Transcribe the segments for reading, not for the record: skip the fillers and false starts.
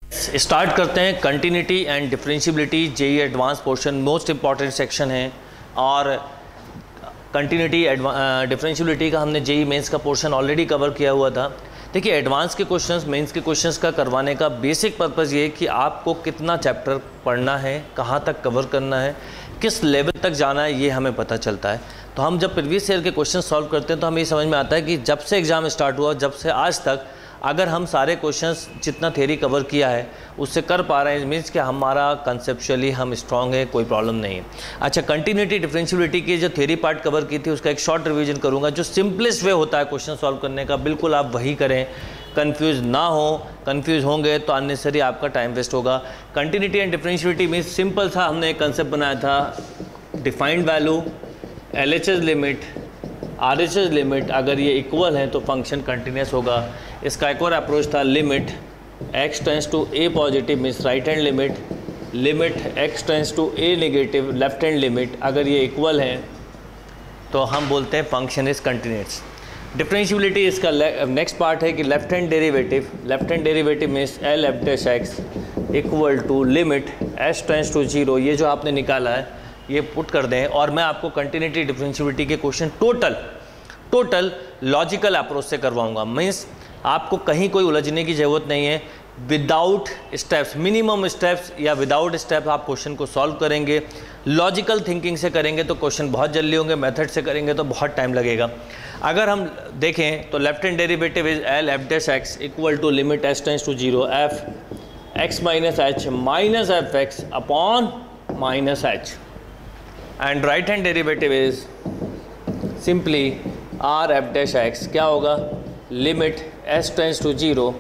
Start करते हैं continuity and differentiability JEE advance portion, most important section है। और कंटिन्यूटी डिफरेंशियबिलिटी का हमने जेई मेंस का पोर्शन ऑलरेडी कवर किया हुआ था। देखिए, एडवांस के क्वेश्चंस, मेंस के क्वेश्चंस का करवाने का बेसिक पर्पस ये है कि आपको कितना चैप्टर पढ़ना है, कहाँ तक कवर करना है, किस लेवल तक जाना है, ये हमें पता चलता है। तो हम जब प्रीवियस ईयर के क्वेश्चन सॉल्व करते हैं तो हमें ये समझ में आता है कि जब से एग्ज़ाम स्टार्ट हुआ, जब से आज तक अगर हम सारे क्वेश्चंस जितना थ्योरी कवर किया है उससे कर पा रहे हैं, मीन्स कि हमारा कंसेप्चुअली हम स्ट्रांग है, कोई प्रॉब्लम नहीं है। अच्छा, कंटिन्यूटी डिफरेंशियबिलिटी की जो थ्योरी पार्ट कवर की थी उसका एक शॉर्ट रिवीजन करूंगा। जो सिंपलेस्ट वे होता है क्वेश्चन सॉल्व करने का, बिल्कुल आप वही करें, कंफ्यूज ना हो। कंफ्यूज होंगे तो अननेसेसरी आपका टाइम वेस्ट होगा। Continuity and differentiability means simple था, हमने एक कंसेप्ट बनाया था, defined value, LHS limit, RHS limit, अगर ये इक्वल है तो फंक्शन कंटिन्यूस होगा। इसका एक और अप्रोच था, limit x tends to a positive means right hand limit, limit x tends to a negative left hand limit, अगर ये इक्वल है तो हम बोलते हैं फंक्शन इज कंटिन्यूस। डिफरेंशियबिलिटी इसका नेक्स्ट पार्ट है कि left hand derivative means L(f)(x) equal to limit s tends to 0। ये जो आपने निकाला है ये पुट कर दें और मैं आपको कंटिन्यूटी डिफरेंशियबिलिटी के क्वेश्चन टोटल लॉजिकल अप्रोच से करवाऊंगा। मीन्स आपको कहीं कोई उलझने की ज़रूरत नहीं है। विदाउट स्टेप्स, मिनिमम स्टेप्स या विदाउट स्टेप आप क्वेश्चन को सॉल्व करेंगे। लॉजिकल थिंकिंग से करेंगे तो क्वेश्चन बहुत जल्दी होंगे, मेथड से करेंगे तो बहुत टाइम लगेगा। अगर हम देखें तो left hand derivative is L(f)(x) equal to limit s tends to 0 f(x minus h minus f(x) upon minus h, and right hand derivative is simply R(f)(x) क्या होगा, limit s tends to 0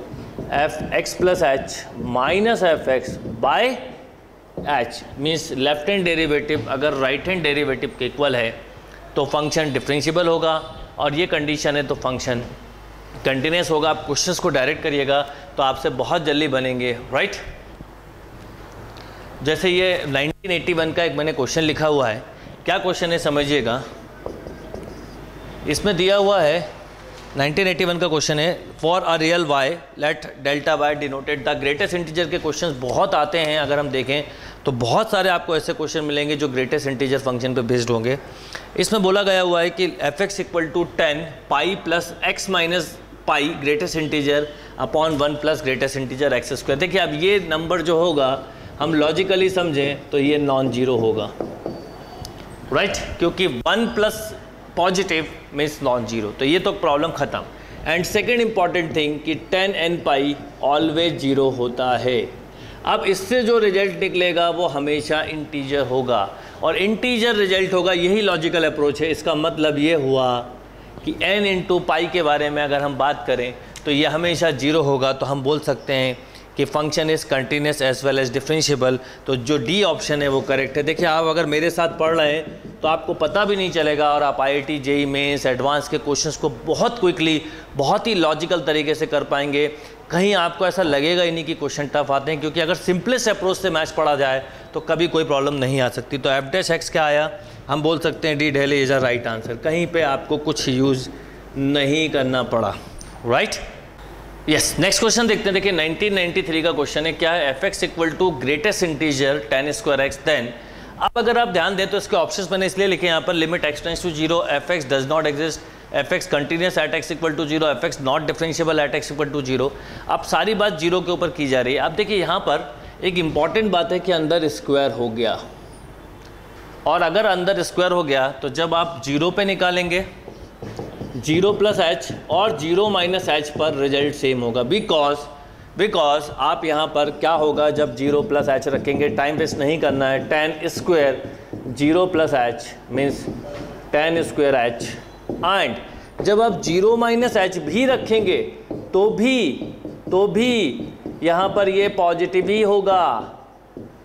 f(x plus h minus f(x) by h। Means left hand derivative अगर right hand derivative के equal है तो function differentiable होगा, और ये condition है तो फंक्शन कंटिन्यूस होगा। आप क्वेश्चंस को डायरेक्ट करिएगा तो आपसे बहुत जल्दी बनेंगे, राइट। जैसे ये 1981 का एक मैंने क्वेश्चन लिखा हुआ है। क्या क्वेश्चन है समझिएगा, इसमें दिया हुआ है 1981 का क्वेश्चन है, for a real y let delta y denoted the greatest integer के क्वेश्चंस बहुत आते हैं। अगर हम देखें तो बहुत सारे आपको ऐसे क्वेश्चन मिलेंगे जो ग्रेटेस्ट इंटीजर फंक्शन पे बेस्ड होंगे। इसमें बोला गया हुआ है कि f(x) equal to 10 pi plus x minus pi greatest integer upon 1 plus greatest integer x²। देखिए, अब ये नंबर जो होगा हम लॉजिकली समझें तो ये नॉन जीरो होगा, राइट, क्योंकि 1 plus positive means non zero, तो ये तो प्रॉब्लम ख़त्म। एंड सेकेंड इंपॉर्टेंट थिंग कि 10n पाई ऑलवेज जीरो होता है। अब इससे जो रिजल्ट निकलेगा वो हमेशा इंटीजर होगा, और इंटीजर रिजल्ट होगा, यही लॉजिकल अप्रोच है। इसका मतलब ये हुआ कि n इंटू पाई के बारे में अगर हम बात करें तो ये हमेशा जीरो होगा। तो हम बोल सकते हैं कि function is continuous as well as differentiable. तो जो डी ऑप्शन है वो करेक्ट है। देखिए, आप अगर मेरे साथ पढ़ रहे हैं तो आपको पता भी नहीं चलेगा, और आप IIT जेई मेंस एडवांस के क्वेश्चंस को बहुत क्विकली, बहुत ही लॉजिकल तरीके से कर पाएंगे। कहीं आपको ऐसा लगेगा ही नहीं कि क्वेश्चन टफ आते हैं, क्योंकि अगर सिंपलेस्ट अप्रोच से मैच पढ़ा जाए तो कभी कोई प्रॉब्लम नहीं आ सकती। तो f(x) क्या आया, हम बोल सकते हैं डी ढेले इज़ अ राइट आंसर। कहीं पे आपको कुछ यूज़ नहीं करना पड़ा, राइट। यस, नेक्स्ट क्वेश्चन देखते हैं। देखिए, 1993 का क्वेश्चन है, क्या है f(x) equal to greatest integer 10² x। Then अब अगर आप ध्यान दें तो इसके ऑप्शंस मैंने इसलिए लिखे यहाँ पर, limit x tends to 0 f(x) does not exist, f(x) continuous at x equal to 0, f(x) not differentiable at x equal to 0। अब सारी बात जीरो के ऊपर की जा रही है। अब देखिए, यहाँ पर एक इम्पॉर्टेंट बात है कि अंदर स्क्वायर हो गया, और अगर अंदर स्क्वायर हो गया तो जब आप 0 पे निकालेंगे 0 प्लस h और 0 माइनस h पर रिजल्ट सेम होगा। बिकॉज आप यहाँ पर क्या होगा, जब 0 प्लस h रखेंगे, टाइम वेस्ट नहीं करना है, 10² 0 plus h means 10² h, and जब आप 0 माइनस h भी रखेंगे तो भी यहाँ पर ये पॉजिटिव ही होगा,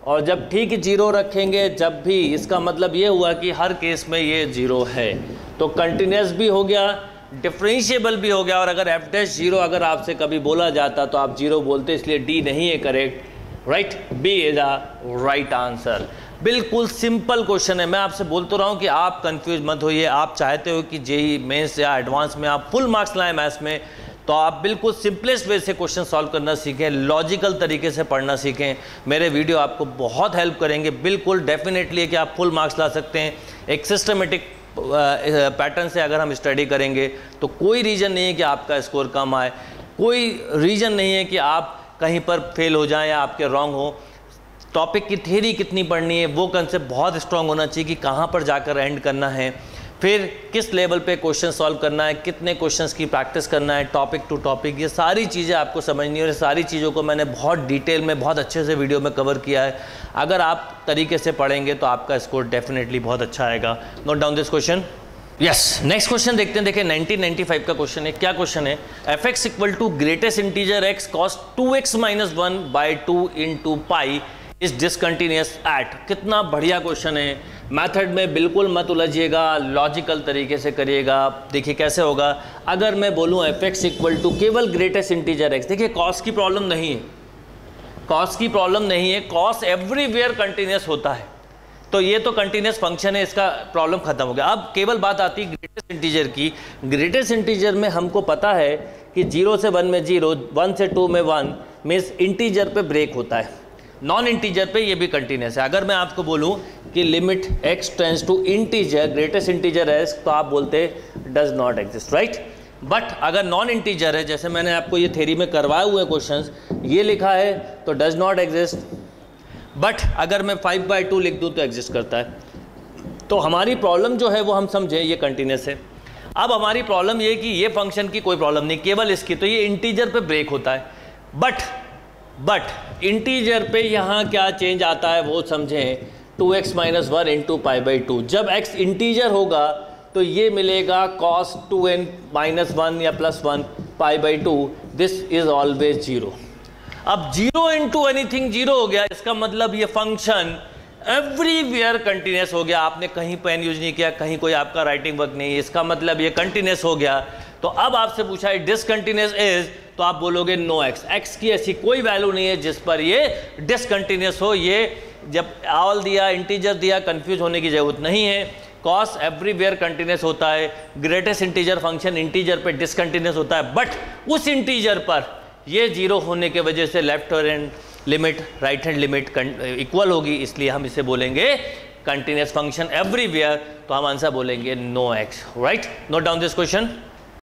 और जब ठीक 0 रखेंगे जब भी, इसका मतलब ये हुआ कि हर केस में ये 0 है। तो कंटिन्यूस भी हो गया, डिफरेंशियबल भी हो गया। और अगर f'0 अगर आपसे कभी बोला जाता तो आप 0 बोलते, इसलिए डी नहीं है correct, right. B is a right answer. बिल्कुल सिंपल क्वेश्चन है। मैं आपसे बोलता रहा हूँ कि आप कंफ्यूज मत होइए। आप चाहते हो कि जेई मेंस या एडवांस में आप फुल मार्क्स लाएं मैथ्स में, तो आप बिल्कुल सिंपलेस्ट वे से क्वेश्चन सॉल्व करना सीखें, लॉजिकल तरीके से पढ़ना सीखें। मेरे वीडियो आपको बहुत हेल्प करेंगे, बिल्कुल डेफिनेटली कि आप फुल मार्क्स ला सकते हैं। एक सिस्टमेटिक पैटर्न से अगर हम स्टडी करेंगे तो कोई रीज़न नहीं है कि आपका स्कोर कम आए, कोई रीज़न नहीं है कि आप कहीं पर फेल हो जाएं या आपके रॉन्ग हो। टॉपिक की थ्योरी कितनी पढ़नी है, वो कंसेप्ट बहुत स्ट्रांग होना चाहिए कि कहाँ पर जाकर एंड करना है, फिर किस लेवल पे क्वेश्चन सॉल्व करना है, कितने क्वेश्चंस की प्रैक्टिस करना है, टॉपिक टू टॉपिक, ये सारी चीज़ें आपको समझनी है। और सारी चीज़ों को मैंने बहुत डिटेल में बहुत अच्छे से वीडियो में कवर किया है। अगर आप तरीके से पढ़ेंगे तो आपका स्कोर डेफिनेटली बहुत अच्छा आएगा। Note down this question. Yes, next question देखते हैं। देखिए 1995 का क्वेश्चन है। क्या क्वेश्चन है? fx equal to greatest integer x cos 2x - 1/2 × pi is discontinuous at. कितना बढ़िया क्वेश्चन है। मेथड में बिल्कुल मत उलझिएगा, लॉजिकल तरीके से करिएगा। देखिए कैसे होगा। अगर मैं बोलूँ fx इक्वल टू केवल ग्रेटेस्ट इंटीजर x, देखिए कॉस की प्रॉब्लम नहीं है, कॉस की प्रॉब्लम नहीं है, कॉस एवरीवेयर कंटिन्यूअस होता है, तो ये तो कंटिन्यूअस फंक्शन है, इसका प्रॉब्लम खत्म हो गया। अब केवल बात आती है ग्रेटेस्ट इंटीजर की। ग्रेटेस्ट इंटीजर में हमको पता है कि 0 से 1 में 0, 1 से 2 में 1, मीन्स इंटीजर पे ब्रेक होता है, नॉन इंटीजर पे ये भी कंटिन्यूअस है। अगर मैं आपको बोलूँ कि limit x tends to integer, greatest integer है, तो आप बोलते does not exist, right. But अगर नॉन इंटीजर है, जैसे मैंने आपको ये थ्योरी में करवाए हुए क्वेश्चंस, ये लिखा है तो डज नॉट एग्जिस्ट, बट अगर मैं 5/2 लिख दूँ तो एग्जिस्ट करता है। तो हमारी प्रॉब्लम जो है वो हम समझें ये कंटिन्यूअस है। अब हमारी प्रॉब्लम ये कि ये फंक्शन की कोई प्रॉब्लम नहीं, केवल इसकी, तो ये इंटीजर पे ब्रेक होता है। बट इंटीजर पे यहाँ क्या चेंज आता है वो समझें। 2x - 1 × π/2, जब x इंटीजर होगा तो ये मिलेगा cos 2n - 1 या +1 π/2, दिस इज ऑलवेज 0। अब 0 × एनीथिंग 0 हो गया, इसका मतलब ये फंक्शन एवरीवेयर कंटिन्यूअस हो गया। आपने कहीं पेन यूज नहीं किया, कहीं कोई आपका राइटिंग वर्क नहीं है, इसका मतलब ये कंटिन्यूअस हो गया। तो अब आपसे पूछा है डिसकंटिन्यूअस इज, तो आप बोलोगे नो x की ऐसी कोई वैल्यू नहीं है जिस पर ये डिसकंटिन्यूअस हो। ये जब ऑल दिया, इंटीजर दिया, कंफ्यूज होने की जरूरत नहीं है। कॉस एवरीवेयर कंटिन्यूअस होता है, ग्रेटेस्ट इंटीजर फंक्शन इंटीजर पे डिसकंटिन्यूअस होता है, बट उस इंटीजर पर ये 0 होने के वजह से left hand limit right hand limit equal होगी, इसलिए हम इसे बोलेंगे कंटिन्यूअस फंक्शन एवरीवेयर। तो हम आंसर बोलेंगे no x, right. Note down this question.